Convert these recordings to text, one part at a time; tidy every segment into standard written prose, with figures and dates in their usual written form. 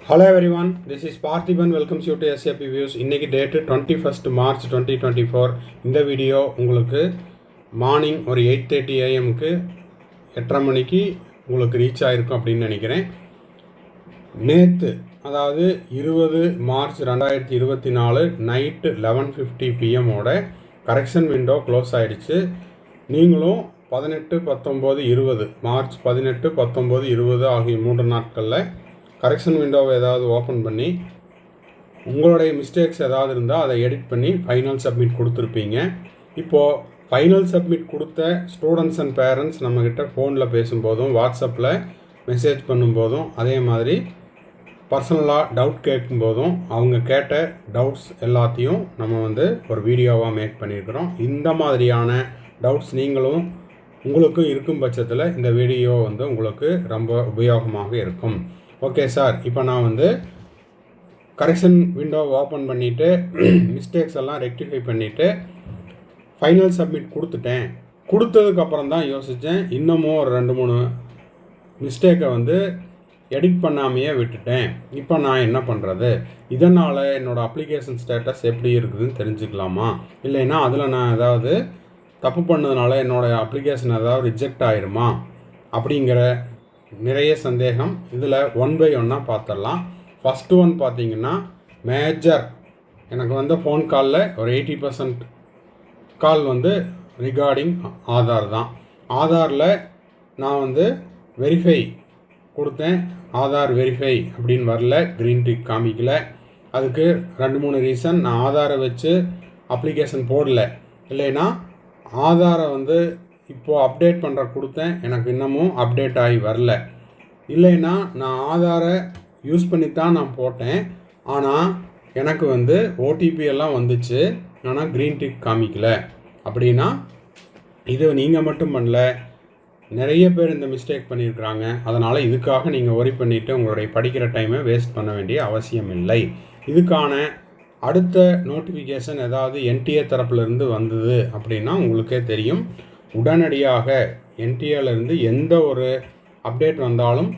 Hello everyone, this is Parthiban. Welcomes you to SAP Views. இன்னைக்கு date 21st March 2024. இந்த video உங்களுக்கு morning ஒரு 8:30 AM-க்கு 8:30 மணிக்கு உங்களுக்கு ரீச் ஆகிருக்கும் அப்படின்னு நினைக்கிறேன். நேற்று அதாவது 20 மார்ச் 2024 நைட்டு 11:50 PM-ஓட கரெக்ஷன் விண்டோ க்ளோஸ் ஆகிடுச்சு. நீங்களும் 18, 19, 20 மார்ச் 18, 19, 20 ஆகிய 3 நாட்களில் கரெக்ஷன் விண்டோவை ஏதாவது ஓப்பன் பண்ணி உங்களுடைய மிஸ்டேக்ஸ் ஏதாவது இருந்தால் அதை எடிட் பண்ணி ஃபைனல் சப்மிட் கொடுத்துருப்பீங்க. இப்போது ஃபைனல் சப்மிட் கொடுத்த ஸ்டூடெண்ட்ஸ் அண்ட் பேரண்ட்ஸ் நம்மக்கிட்ட ஃபோனில் பேசும்போதும் வாட்ஸ்அப்பில் மெசேஜ் பண்ணும்போதும் அதே மாதிரி பர்சனலாக டவுட் கேட்கும்போதும் அவங்க கேட்ட டவுட்ஸ் எல்லாத்தையும் நம்ம ஒரு வீடியோவாக மேக் பண்ணியிருக்கிறோம். இந்த மாதிரியான டவுட்ஸ் நீங்களும் உங்களுக்கும் இருக்கும் பட்சத்தில் இந்த வீடியோ உங்களுக்கு ரொம்ப உபயோகமாக இருக்கும். ஓகே சார், இப்போ நான் கரெக்ஷன் விண்டோ ஓப்பன் பண்ணிவிட்டு மிஸ்டேக்ஸ் எல்லாம் ரெக்டிஃபை பண்ணிவிட்டு ஃபைனல் சப்மிட் கொடுத்துட்டேன். கொடுத்ததுக்கப்புறம் தான் யோசித்தேன், இன்னமும் ஒரு 2-3 மிஸ்டேக்கை எடிட் பண்ணாமையே விட்டுட்டேன். இப்போ நான் என்ன பண்ணுறது? இதனால் என்னோடய அப்ளிகேஷன் ஸ்டேட்டஸ் எப்படி இருக்குதுன்னு தெரிஞ்சுக்கலாமா? இல்லைன்னா அதில் நான் ஏதாவது தப்பு பண்ணதுனால என்னோடய அப்ளிகேஷன் ஏதாவது ரிஜெக்ட் ஆகிருமா அப்படிங்கிற நிறைய சந்தேகம். இதில் 1 by 1 பார்த்துடலாம். ஃபஸ்ட்டு ஒன் பார்த்தீங்கன்னா மேஜர் எனக்கு ஃபோன் காலில் ஒரு 80% கால் ரிகார்டிங் ஆதார் தான். ஆதாரில் நான் வெரிஃபை கொடுத்தேன், ஆதார் வெரிஃபை அப்படின்னு வரல, க்ரீன் டிக் காமிக்கல. அதுக்கு 2-3 ரீசன். நான் ஆதாரை வச்சு அப்ளிகேஷன் போடல, இல்லைன்னா ஆதாரை இப்போது அப்டேட் பண்ணுற கொடுத்தேன், எனக்கு இன்னமும் அப்டேட் ஆகி வரல. இல்லைன்னா நான் ஆதாரை யூஸ் பண்ணித்தான் நான் போட்டேன், ஆனால் எனக்கு ஓடிபி எல்லாம் வந்துச்சு, ஆனால் க்ரீன் டிக் காமிக்கல. அப்படின்னா இது நீங்கள் மட்டும் பண்ணல, நிறைய பேர் இந்த மிஸ்டேக் பண்ணியிருக்கிறாங்க. அதனால் இதுக்காக நீங்கள் ஒரி பண்ணிவிட்டு உங்களுடைய படிக்கிற டைமை வேஸ்ட் பண்ண வேண்டிய அவசியம் இல்லை. இதுக்கான அடுத்த நோட்டிஃபிகேஷன் ஏதாவது என்டிஏ தரப்புலேருந்து வந்தது அப்படின்னா உங்களுக்கே தெரியும். உடனடியாக என்டிஏலேருந்து எந்த ஒரு அப்டேட் வந்தாலும்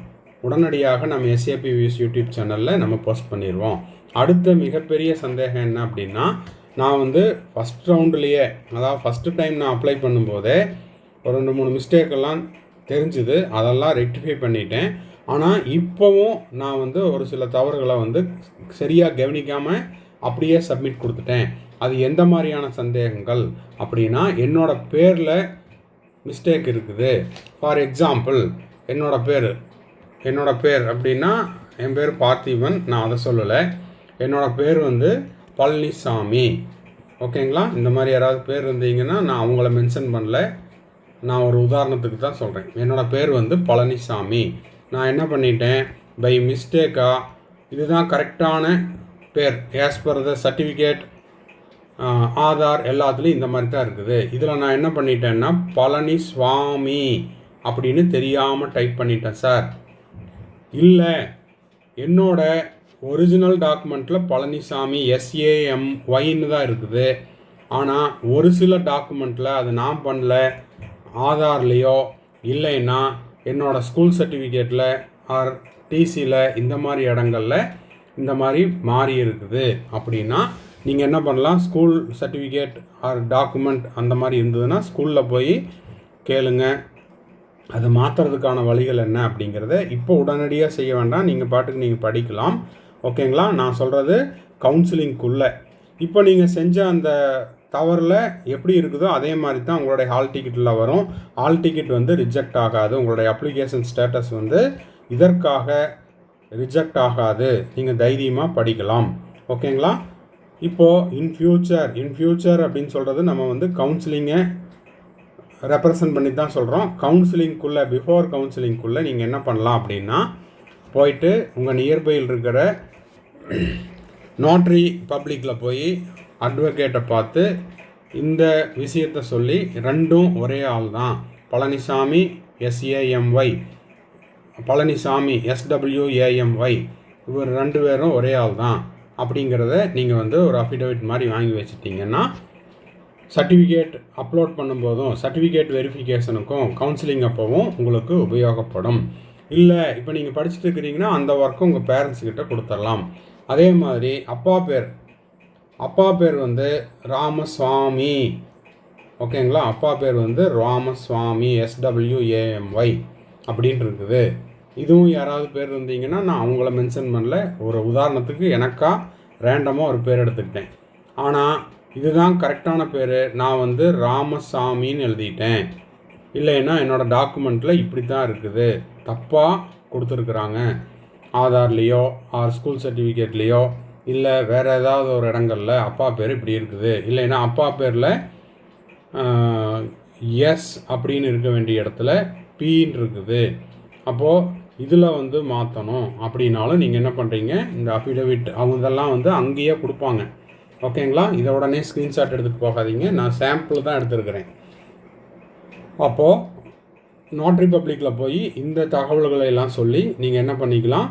உடனடியாக நம்ம SAP Views யூடியூப் சேனலில் நம்ம போஸ்ட் பண்ணிடுவோம். அடுத்த மிகப்பெரிய சந்தேகம் என்ன அப்படின்னா, நான் ஃபஸ்ட் ரவுண்டுலேயே, அதாவது ஃபஸ்ட்டு டைம் நான் அப்ளை பண்ணும்போதே ஒரு 2-3 மிஸ்டேக்கெல்லாம் தெரிஞ்சுது, அதெல்லாம் ரெக்டிஃபை பண்ணிட்டேன். ஆனால் இப்போவும் நான் ஒரு சில தவறுகளை சரியாக கவனிக்காமல் அப்படியே சப்மிட் கொடுத்துட்டேன். அது எந்த மாதிரியான சந்தேகங்கள் அப்படின்னா, என்னோடய பேரில் மிஸ்டேக் இருக்குது. ஃபார் எக்ஸாம்பிள் என்னோடய பேர் அப்படின்னா என் பேர் பார்த்திபன், நான் அதை சொல்லலை. என்னோடய பேர் பழனிசாமி. ஓகேங்களா? இந்த மாதிரி யாராவது பேர் இருந்தீங்கன்னா நான் அவங்கள மென்ஷன் பண்ணல, நான் ஒரு உதாரணத்துக்கு தான் சொல்கிறேன். என்னோடய பேர் பழனிசாமி. நான் என்ன பண்ணிட்டேன், பை மிஸ்டேக்காக இதுதான் கரெக்டான பேர் as per the certificate, Aadhaar எல்லாத்துலேயும் இந்த மாதிரி தான் இருக்குது. இதில் நான் என்ன பண்ணிட்டேன்னா பழனிஸ்வாமி அப்படின்னு தெரியாமல் டைப் பண்ணிட்டேன் சார். இல்லை, என்னோட ஒரிஜினல் டாக்குமெண்ட்டில் பழனிசாமி SAMYன்னு தான் இருக்குது. ஆனால் ஒரு சில டாக்குமெண்ட்டில் அது நான் பண்ணல, ஆதார்லேயோ இல்லைன்னா என்னோடய ஸ்கூல் சர்டிஃபிகேட்டில் ஆர் டிசியில் இந்த மாதிரி இடங்களில் இந்த மாதிரி மாறி இருக்குது. அப்படின்னா நீங்கள் என்ன பண்ணலாம், ஸ்கூல் சர்டிஃபிகேட் ஆர் டாக்குமெண்ட் அந்த மாதிரி இருந்ததுன்னா ஸ்கூலில் போய் கேளுங்க, அது மாற்றுறதுக்கான வழிகள் என்ன அப்படிங்கிறத இப்போ உடனடியாக செய்ய வேண்டாம், நீங்கள் பாட்டுக்கு நீங்கள் படிக்கலாம். ஓகேங்களா? நான் சொல்கிறது கவுன்சிலிங்குள்ளே. இப்போ நீங்கள் செஞ்ச அந்த தவறில் எப்படி இருக்குதோ அதே மாதிரி தான் உங்களுடைய ஹால் டிக்கெட்டில் வரும். ஹால் டிக்கெட் ரிஜெக்ட் ஆகாது, உங்களுடைய அப்ளிகேஷன் ஸ்டேட்டஸ் இதற்காக ரிஜெக்ட் ஆகாது. நீங்கள் தைரியமாக படிக்கலாம். ஓகேங்களா? இப்போது இன் ஃப்யூச்சர் அப்படின்னு சொல்கிறது நம்ம கவுன்சிலிங்கை ரெப்ரசன்ட் பண்ணி தான் சொல்கிறோம். கவுன்சிலிங்குள்ளே, பிஃபோர் கவுன்சிலிங்குள்ளே நீங்கள் என்ன பண்ணலாம் அப்படின்னா, போயிட்டு உங்கள் நியர்பையில் இருக்கிற நோட்ரி பப்ளிக்கில் போய் அட்வொகேட்டை பார்த்து இந்த விஷயத்தை சொல்லி, ரெண்டும் ஒரே ஆள் தான், பழனிசாமி SAMY, பழனிசாமி SWAMY, இவர் 2 பேரும் ஒரே ஆள் தான் அப்படிங்கிறத நீங்கள் ஒரு அஃபிடவிட் மாதிரி வாங்கி வச்சுட்டிங்கன்னா சர்டிஃபிகேட் அப்லோட் பண்ணும்போதும் சர்டிஃபிகேட் வெரிஃபிகேஷனுக்கும் கவுன்சிலிங் அப்போவும் உங்களுக்கு உபயோகப்படும். இல்லை இப்போ நீங்கள் படிச்சுட்டு இருக்கிறீங்கன்னா அந்த ஒர்க்கை உங்கள் பேரண்ட்ஸ்கிட்ட கொடுத்துடலாம். அதே மாதிரி அப்பா பேர் வந்து ராமசுவாமி. ஓகேங்களா? அப்பா பேர் வந்து ராமசுவாமி, SWAMY அப்படின்ட்டு இருக்குது. இதுவும் யாராவது பேர் இருந்தீங்கன்னா நான் அவங்கள மென்ஷன் பண்ணல, ஒரு உதாரணத்துக்கு எனக்கா ரேண்டமாக ஒரு பேர் எடுத்துக்கிட்டேன். ஆனால் இதுதான் கரெக்டான பேர். நான் வந்து ராமசாமின்னு எழுதிட்டேன். இல்லைன்னா என்னோடய டாக்குமெண்ட்டில் இப்படி தான் இருக்குது, தப்பாக கொடுத்துருக்குறாங்க. ஆதார்லேயோ ஸ்கூல் சர்டிஃபிகேட்லேயோ இல்லை வேறு ஏதாவது ஒரு இடங்களில் அப்பா பேர் இப்படி இருக்குது. இல்லைன்னா அப்பா பேரில் எஸ் அப்படின்னு இருக்க வேண்டிய இடத்துல பின்னு இருக்குது. அப்போது இதில் வந்து மாற்றணும் அப்படின்னாலும் நீங்கள் என்ன பண்ணுறீங்க, இந்த அஃபிடவிட் அவங்கெல்லாம் வந்து அங்கேயே கொடுப்பாங்க. ஓகேங்களா? இதை உடனே ஸ்க்ரீன்ஷாட் எடுத்துகிட்டு போகாதீங்க, நான் சாம்பிள் தான் எடுத்துருக்கிறேன். அப்போது நோட்ரி பப்ளிக்கில் போய் இந்த தகவல்களை எல்லாம் சொல்லி நீங்கள் என்ன பண்ணிக்கலாம்,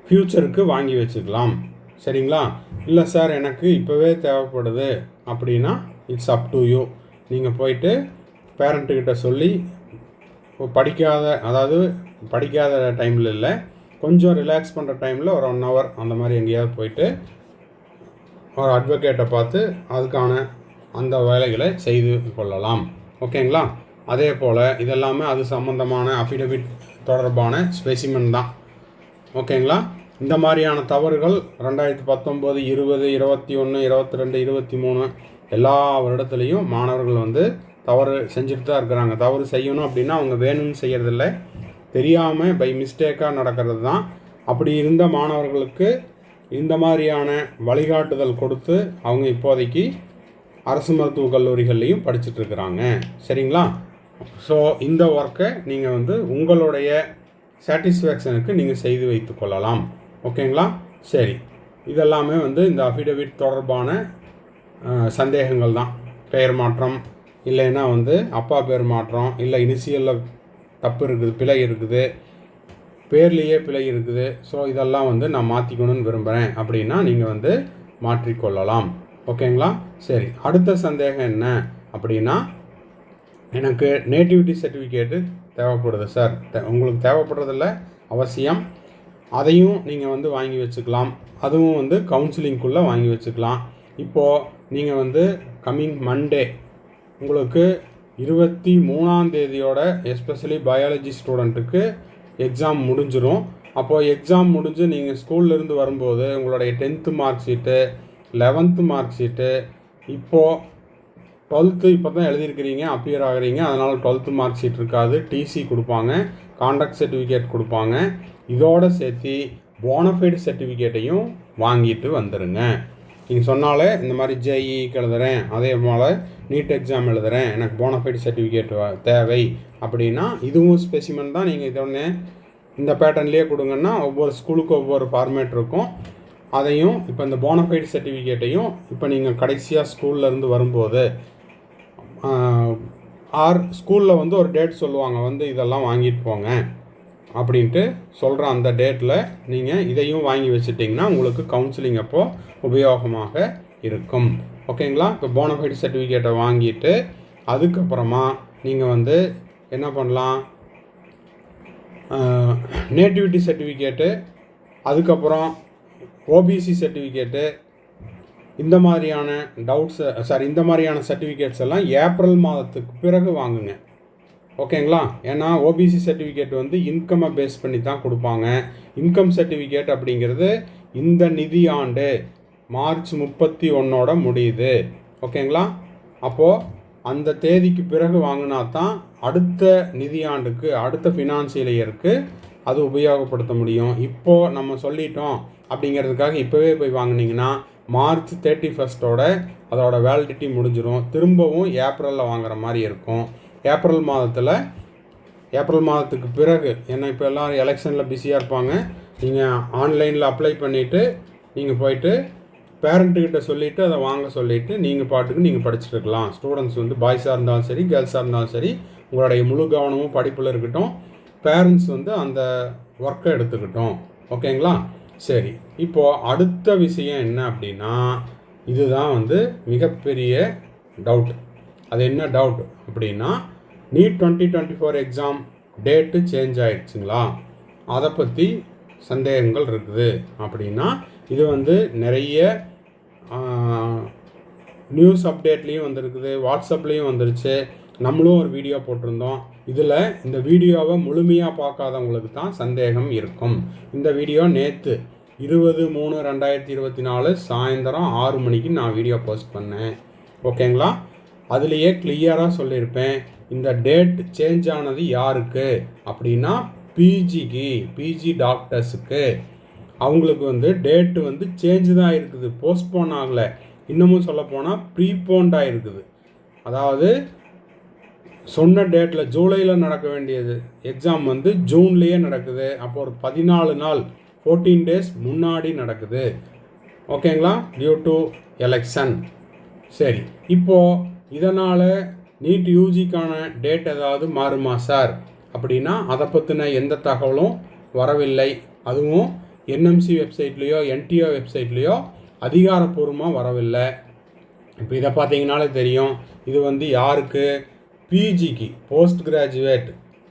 ஃப்யூச்சருக்கு வாங்கி வச்சுக்கலாம். சரிங்களா? இல்லை சார் எனக்கு இப்போவே தேவைப்படுது அப்படின்னா இட்ஸ் அப் டு யூ. நீங்கள் போயிட்டு பேரண்ட்டுக்கிட்ட சொல்லி படிக்காத டைமில் இல்லை, கொஞ்சம் ரிலாக்ஸ் பண்ணுற டைமில் ஒரு 1 hour அந்த மாதிரி எங்கேயாவது போயிட்டு ஒரு அட்வொகேட்டை பார்த்து அதுக்கான அந்த வேலைகளை செய்து கொள்ளலாம். ஓகேங்களா? அதே போல் இதெல்லாமே அது சம்மந்தமான அஃபிடவிட் தொடர்பான ஸ்பெசிமென் தான். ஓகேங்களா? இந்த மாதிரியான தவறுகள் 2019, 20, 21, 22, 23 எல்லா வருடத்துலேயும் மாணவர்கள் வந்து தவறு செஞ்சுட்டு தான் இருக்கிறாங்க. தவறு செய்யணும் அப்படின்னா அவங்க வேணும்னு செய்கிறதில்ல, தெரியாமல் பை மிஸ்டேக்காக நடக்கிறது தான். அப்படி இருந்த மாணவர்களுக்கு இந்த மாதிரியான வழிகாட்டுதல் கொடுத்து அவங்க இப்போதைக்கு அரசு மருத்துவக் கல்லூரிகள்லையும் படிச்சுட்ருக்குறாங்க. சரிங்களா? ஸோ இந்த ஒர்க்கை நீங்கள் வந்து உங்களுடைய சாட்டிஸ்ஃபேக்ஷனுக்கு நீங்கள் செய்து வைத்து கொள்ளலாம். ஓகேங்களா? சரி, இதெல்லாமே வந்து இந்த அஃபிடவிட் தொடர்பான சந்தேகங்கள் தான். பெயர் மாற்றம், இல்லைன்னா வந்து அப்பா பேர் மாற்றம், இல்லை இனிஷியலில் தப்பு இருக்குது, பிழை இருக்குது, பேர்லேயே பிழை இருக்குது. ஸோ இதெல்லாம் வந்து நான் மாற்றிக்கணும்னு விரும்புகிறேன் அப்படின்னா நீங்கள் வந்து மாற்றிக்கொள்ளலாம். ஓகேங்களா? சரி, அடுத்த சந்தேகம் என்ன அப்படின்னா, எனக்கு நேட்டிவிட்டி சர்டிஃபிகேட்டு தேவைப்படுது சார். உங்களுக்கு தேவைப்படுறதில்ல, அவசியம். அதையும் நீங்கள் வந்து வாங்கி வச்சுக்கலாம். அதுவும் வந்து கவுன்சிலிங்குள்ளே வாங்கி வச்சுக்கலாம். இப்போது நீங்கள் வந்து கம்மிங் மண்டே உங்களுக்கு 23ஆம் தேதியோட எஸ்பெஷலி பயாலஜி ஸ்டூடெண்ட்டுக்கு எக்ஸாம் முடிஞ்சிடும். அப்போது எக்ஸாம் முடிஞ்சு நீங்கள் ஸ்கூல்லேருந்து வரும்போது உங்களுடைய 10th mark sheet, 11th mark sheet, இப்போது 12th இப்போ தான் எழுதியிருக்கிறீங்க, அப்பியர் ஆகிறீங்க, அதனால் 12th மார்க் ஷீட் இருக்காது. டிசி கொடுப்பாங்க, கான்டாக்ட் சர்டிஃபிகேட் கொடுப்பாங்க. இதோடு சேர்த்து போனஃபைடு சர்டிஃபிகேட்டையும் வாங்கிட்டு வந்துடுங்க. நீங்கள் சொன்னாலே இந்த மாதிரி ஜேஇக்கு எழுதுகிறேன், அதே போல் நீட் எக்ஸாம் எழுதுகிறேன், எனக்கு போனஃபைடு சர்டிஃபிகேட் தேவை அப்படின்னா இதுவும் ஸ்பெசிமென் தான். நீங்கள் இதொன்னே இந்த பேட்டர்ன்லேயே கொடுங்கன்னா ஒவ்வொரு ஸ்கூலுக்கும் ஒவ்வொரு ஃபார்மேட் இருக்கும். அதையும் இப்போ இந்த போனஃபைடு சர்டிஃபிகேட்டையும் இப்போ நீங்கள் கடைசியாக ஸ்கூல்லேருந்து வரும்போது ஸ்கூலில் வந்து ஒரு டேட் சொல்லுவாங்க, வந்து இதெல்லாம் வாங்கிட்டு போங்க அப்படின்ட்டு சொல்கிற அந்த டேட்டில் நீங்கள் இதையும் வாங்கி வச்சுட்டிங்கன்னா உங்களுக்கு கவுன்சிலிங் அப்போது உபயோகமாக இருக்கும். ஓகேங்களா? இப்போ போனஃபைடு சர்டிஃபிகேட்டை வாங்கிட்டு அதுக்கப்புறமா நீங்கள் வந்து என்ன பண்ணலாம், நேட்டிவிட்டி சர்டிஃபிகேட்டு, அதுக்கப்புறம் ஓபிசி சர்டிஃபிகேட்டு, இந்த மாதிரியான இந்த மாதிரியான சர்டிஃபிகேட்ஸ் எல்லாம் ஏப்ரல் மாதத்துக்கு பிறகு வாங்குங்க. ஓகேங்களா? ஏன்னா ஓபிசி சர்டிஃபிகேட் வந்து இன்கம்மை பேஸ் பண்ணி தான் கொடுப்பாங்க. இன்கம் சர்டிஃபிகேட் அப்படிங்கிறது இந்த நிதி ஆண்டு மார்ச் 31 முடியுது. ஓகேங்களா? அப்போது அந்த தேதிக்கு பிறகு வாங்கினா தான் அடுத்த நிதியாண்டுக்கு, அடுத்த ஃபினான்சியல் இயருக்கு அது உபயோகப்படுத்த முடியும். இப்போது நம்ம சொல்லிட்டோம் அப்படிங்கிறதுக்காக இப்போவே போய் வாங்கினீங்கன்னா மார்ச் 31 அதோட வேலிடிட்டி முடிஞ்சிடும். திரும்பவும் ஏப்ரலில் வாங்குற மாதிரி இருக்கும். ஏப்ரல் மாதத்துக்கு பிறகு, ஏன்னா இப்போ எல்லோரும் எலெக்ஷனில் பிஸியாக இருப்பாங்க, நீங்கள் ஆன்லைனில் அப்ளை பண்ணிவிட்டு நீங்கள் போயிட்டு பேரண்ட்டுக்கிட்ட சொல்லிவிட்டு அதை வாங்க சொல்லிவிட்டு நீங்கள் பாட்டுக்கு நீங்கள் படிச்சுட்டு இருக்கலாம். ஸ்டூடெண்ட்ஸ் வந்து பாய்ஸாக இருந்தாலும் சரி, கேர்ள்ஸாக இருந்தாலும் சரி, உங்களுடைய முழு கவனமும் படிப்பில் இருக்கட்டும். பேரண்ட்ஸ் வந்து அந்த ஒர்க்கை எடுத்துக்கிட்டோம். ஓகேங்களா? சரி, இப்போது அடுத்த விஷயம் என்ன அப்படின்னா, இதுதான் வந்து மிகப்பெரிய டவுட். அது என்ன டவுட் அப்படின்னா, நீட் 2024 எக்ஸாம் டேட்டு சேஞ்ச் ஆகிடுச்சுங்களா, அதை பற்றி சந்தேகங்கள் இருக்குது அப்படின்னா இது வந்து நிறைய நியூஸ் அப்டேட்லேயும் வந்திருக்குது, வாட்ஸ்அப்லேயும் வந்துருச்சு. நம்மளும் ஒரு வீடியோ போட்டிருந்தோம். இதில் இந்த வீடியோவை முழுமையாக பார்க்காதவங்களுக்கு தான் சந்தேகம் இருக்கும். இந்த வீடியோ நேற்று 20/3/2024 சாயந்தரம் 6 மணிக்கு நான் வீடியோ போஸ்ட் பண்ணேன். ஓகேங்களா? அதுலேயே கிளியராக சொல்லியிருப்பேன். இந்த டேட் சேஞ்ச் ஆனது யாருக்கு அப்படின்னா பிஜி டாக்டர்ஸுக்கு. அவங்களுக்கு வந்து டேட்டு வந்து சேஞ்சு தான் இருக்குது, போஸ்ட்போன் ஆகலை. இன்னமும் சொல்லப்போனால் ப்ரீபோன்டாக இருக்குது. அதாவது சொன்ன டேட்டில் ஜூலையில் நடக்க வேண்டியது எக்ஸாம் வந்து ஜூன்லேயே நடக்குது. அப்போ ஒரு 14 நாள் 14 டேஸ் முன்னாடி நடக்குது. ஓகேங்களா? Due to election. சரி, இப்போது இதனால் நீட் யூஜிக்கான டேட் ஏதாவது மாறுமா சார் அப்படின்னா அதை பற்றின எந்த தகவலும் வரவில்லை. அதுவும் என்எம்சி வெப்சைட்லேயோ என்டிஓ வெப்சைட்லேயோ அதிகாரப்பூர்வமாக வரவில்லை. இப்போ இதை பார்த்தீங்கனாலே தெரியும். இது வந்து யாருக்கு? பிஜிக்கு, போஸ்ட் கிராஜுவேட்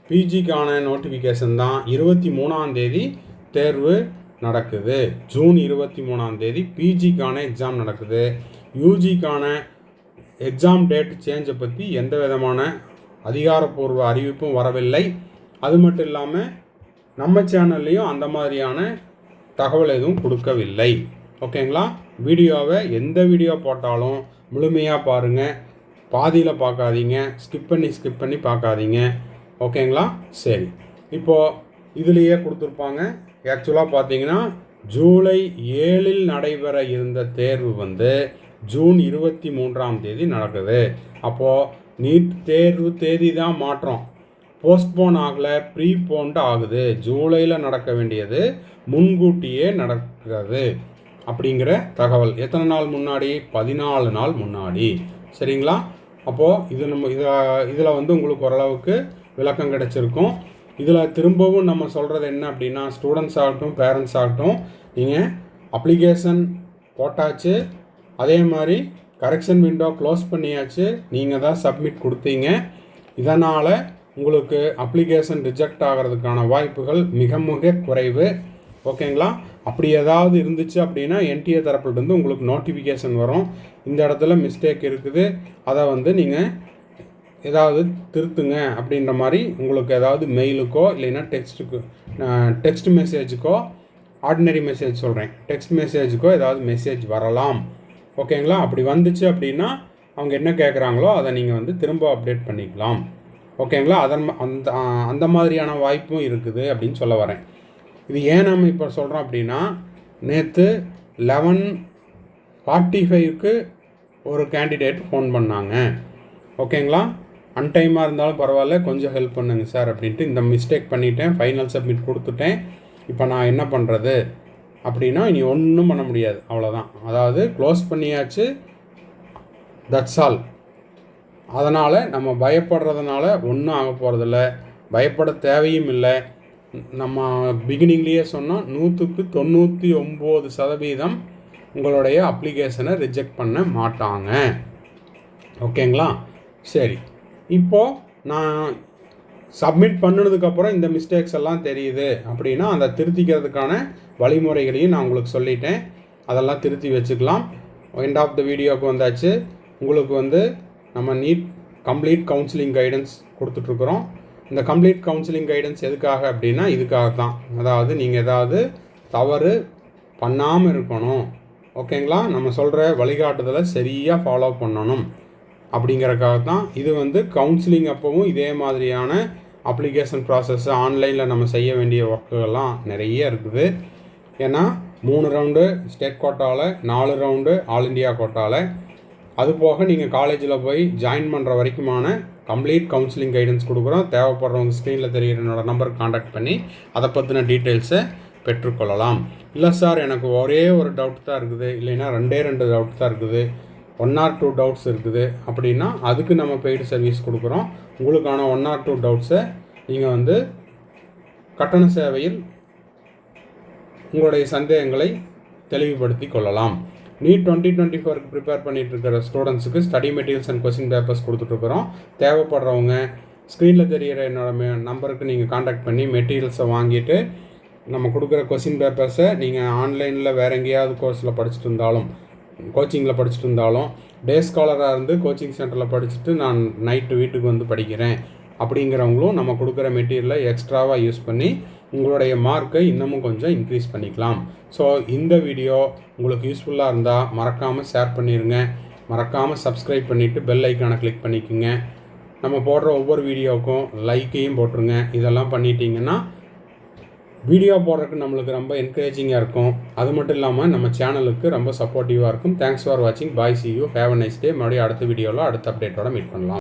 பிஜிக்கான நோட்டிஃபிகேஷன் தான். 23ஆம் தேதி தேர்வு நடக்குது. ஜூன் 23ஆம் தேதி பிஜிக்கான எக்ஸாம் நடக்குது. யூஜிக்கான எக்ஸாம் டேட் சேஞ்சை பற்றி எந்த விதமான அதிகாரப்பூர்வ அறிவிப்பும் வரவில்லை. அது மட்டும் இல்லாமல் நம்ம சேனல்லையும் அந்த மாதிரியான தகவல் எதுவும் கொடுக்கவில்லை. ஓகேங்களா? வீடியோவை எந்த வீடியோ போட்டாலும் முழுமையாக பாருங்கள், பாதியில் பார்க்காதீங்க, ஸ்கிப் பண்ணி பார்க்காதீங்க. ஓகேங்களா? சரி, இப்போது இதுலேயே கொடுத்துருப்பாங்க. ஆக்சுவலாக பார்த்தீங்கன்னா ஜூலை 7 நடைபெற இருந்த தேர்வு வந்து ஜூன் 23ஆம் தேதி நடக்குது. அப்போது நீட் தேர்வு தேதி தான் மாற்றம், போஸ்ட்போன் ஆகலை, ப்ரீபோன்டு ஆகுது. ஜூலையில் நடக்க வேண்டியது முன்கூட்டியே நடக்கிறது அப்படிங்கிற தகவல். எத்தனை நாள் முன்னாடி? 14 நாள் முன்னாடி. சரிங்களா? அப்போது இது நம்ம இதில் வந்து உங்களுக்கு ஓரளவுக்கு விளக்கம் கிடச்சிருக்கும். இதில் திரும்பவும் நம்ம சொல்கிறது என்ன அப்படின்னா, ஸ்டூடெண்ட்ஸ் ஆகட்டும் பேரண்ட்ஸ் ஆகட்டும், நீங்கள் அப்ளிகேஷன் போட்டாச்சு, அதே மாதிரி கரெக்ஷன் விண்டோ க்ளோஸ் பண்ணியாச்சு, நீங்கள் தான் சப்மிட் கொடுத்தீங்க. இதனால் உங்களுக்கு அப்ளிகேஷன் ரிஜெக்ட் ஆகிறதுக்கான வாய்ப்புகள் மிக மிக குறைவு. ஓகேங்களா? அப்படி ஏதாவது இருந்துச்சு அப்படின்னா என்டிஏ தரப்புலேருந்து உங்களுக்கு நோட்டிஃபிகேஷன் வரும். இந்த இடத்துல மிஸ்டேக் இருக்குது, அதை வந்து நீங்கள் ஏதாவது திருத்துங்க அப்படின்ற மாதிரி உங்களுக்கு ஏதாவது மெயிலுக்கோ இல்லைன்னா டெக்ஸ்ட் மெசேஜுக்கோ, ஆர்டினரி மெசேஜ் சொல்கிறேன், டெக்ஸ்ட் மெசேஜுக்கோ ஏதாவது மெசேஜ் வரலாம். ஓகேங்களா? அப்படி வந்துச்சு அப்படின்னா அவங்க என்ன கேட்குறாங்களோ அதை நீங்கள் வந்து திரும்ப அப்டேட் பண்ணிக்கலாம். ஓகேங்களா? அந்த மாதிரியான வாய்ப்பும் இருக்குது அப்படின்னு சொல்ல வரேன். இது ஏன் நம்ம இப்போ சொல்கிறோம் அப்படின்னா, நேற்று 11:45க்கு ஒரு கேண்டிடேட் ஃபோன் பண்ணாங்க. ஓகேங்களா? அன்டைமாக இருந்தாலும் பரவாயில்ல, கொஞ்சம் ஹெல்ப் பண்ணுங்க சார் அப்படின்ட்டு, இந்த மிஸ்டேக் பண்ணிட்டேன், ஃபைனல் சப்மிட் கொடுத்துட்டேன், இப்போ நான் என்ன பண்ணுறது அப்படின்னா, இனி ஒன்றும் பண்ண முடியாது, அவ்வளோதான். அதாவது க்ளோஸ் பண்ணியாச்சு, தட்ஸ் ஆல். அதனால் நம்ம பயப்படுறதுனால ஒன்றும் ஆக போகிறதில்ல, பயப்பட தேவையும் இல்லை. நம்ம பிகினிங்லேயே சொன்னோம், 100க்கு 99% உங்களுடைய அப்ளிகேஷனை ரிஜெக்ட் பண்ண மாட்டாங்க. ஓகேங்களா? சரி, இப்போது நான் சப்மிட் பண்ணினதுக்கப்புறம் இந்த மிஸ்டேக்ஸ் எல்லாம் தெரியுது அப்படின்னா அதை திருத்திக்கிறதுக்கான வழிமுறைகளையும் நான் உங்களுக்கு சொல்லிட்டேன். அதெல்லாம் திருத்தி வச்சுக்கலாம். எண்ட் ஆஃப் த வீடியோவுக்கு வந்தாச்சு. உங்களுக்கு வந்து நம்ம நீட் கம்ப்ளீட் கவுன்சிலிங் கைடன்ஸ் கொடுத்துட்ருக்குறோம். இந்த கம்ப்ளீட் கவுன்சிலிங் கைடன்ஸ் எதுக்காக அப்படின்னா இதுக்காக தான். அதாவது நீங்கள் ஏதாவது தவறு பண்ணாமல் இருக்கணும். ஓகேங்களா? நம்ம சொல்கிற வழிகாட்டுதலை சரியாக ஃபாலோ பண்ணணும் அப்படிங்கிறக்காக தான். இது வந்து கவுன்சிலிங் அப்போவும் இதே மாதிரியான அப்ளிகேஷன் ப்ராசஸ் ஆன்லைனில் நம்ம செய்ய வேண்டிய ஒர்க்குகள்லாம் நிறைய இருக்குது. ஏன்னா 3 ரவுண்டு ஸ்டேட் கோட்டாவில், 4 ரவுண்டு ஆல் இண்டியா கோட்டாவில், அது போக நீங்கள் காலேஜில் போய் ஜாயின் பண்ணுற வரைக்குமான கம்ப்ளீட் கவுன்சிலிங் கைடன்ஸ் கொடுக்குறோம். தேவைப்படுறவங்க ஸ்க்ரீனில் தெரிகிற என்னோடய நம்பருக்கு காண்டாக்ட் பண்ணி அதை பற்றின டீட்டெயில்ஸை பெற்றுக்கொள்ளலாம். இல்லை சார் எனக்கு ஒரே ஒரு டவுட் தான் இருக்குது, இல்லைன்னா 2 டவுட் தான் இருக்குது, 1 or 2 டவுட்ஸ் இருக்குது அப்படின்னா அதுக்கு நம்ம பெய்டு சர்வீஸ் கொடுக்குறோம். உங்களுக்கான 1 or 2 டவுட்ஸை நீங்கள் வந்து கட்டண சேவையில் உங்களுடைய சந்தேகங்களை தெளிவுபடுத்தி கொள்ளலாம். நீட் 2024 ப்ரிப்பேர் பண்ணிகிட்டு இருக்கிற ஸ்டூடெண்ட்ஸுக்கு study materials and question papers கொடுத்துட்ருக்குறோம். தேவைப்படுறவங்க ஸ்க்ரீனில் தெரிகிற என்னோடய நம்பருக்கு நீங்கள் காண்டாக்ட் பண்ணி மெட்டீரியல்ஸை வாங்கிட்டு நம்ம கொடுக்குற கொஸ்டின் பேப்பர்ஸை நீங்கள் ஆன்லைனில் வேறு எங்கேயாவது கோர்ஸில் படிச்சுட்டு இருந்தாலும், கோச்சிங்கில் படிச்சுட்டு இருந்தாலும், டே ஸ்காலராக இருந்து கோச்சிங் சென்டரில் படிச்சுட்டு நான் நைட்டு வீட்டுக்கு வந்து படிக்கிறேன் அப்படிங்கிறவங்களும் நம்ம கொடுக்குற மெட்டீரியலை எக்ஸ்ட்ராவாக யூஸ் பண்ணி உங்களுடைய மார்க்கை இன்னமும் கொஞ்சம் இன்க்ரீஸ் பண்ணிக்கலாம். ஸோ இந்த வீடியோ உங்களுக்கு யூஸ்ஃபுல்லாக இருந்தால் மறக்காமல் ஷேர் பண்ணிடுங்க. மறக்காமல் சப்ஸ்கிரைப் பண்ணிவிட்டு பெல் ஐக்கானை கிளிக் பண்ணிக்கோங்க. நம்ம போடுற ஒவ்வொரு வீடியோவுக்கும் லைக்கையும் போட்டுருங்க. இதெல்லாம் பண்ணிட்டீங்கன்னா வீடியோ போடுறதுக்கு நம்மளுக்கு ரொம்ப என்கரேஜிங்காக இருக்கும். அது மட்டும் இல்லாமல் நம்ம சேனலுக்கு ரொம்ப சப்போர்ட்டிவாக இருக்கும். தேங்க்ஸ் ஃபார் வாட்சிங். Bye, see you, have a nice day. மறுபடியும் அடுத்த வீடியோவில் அடுத்த அப்டேட்டோட மீட் பண்ணலாம்.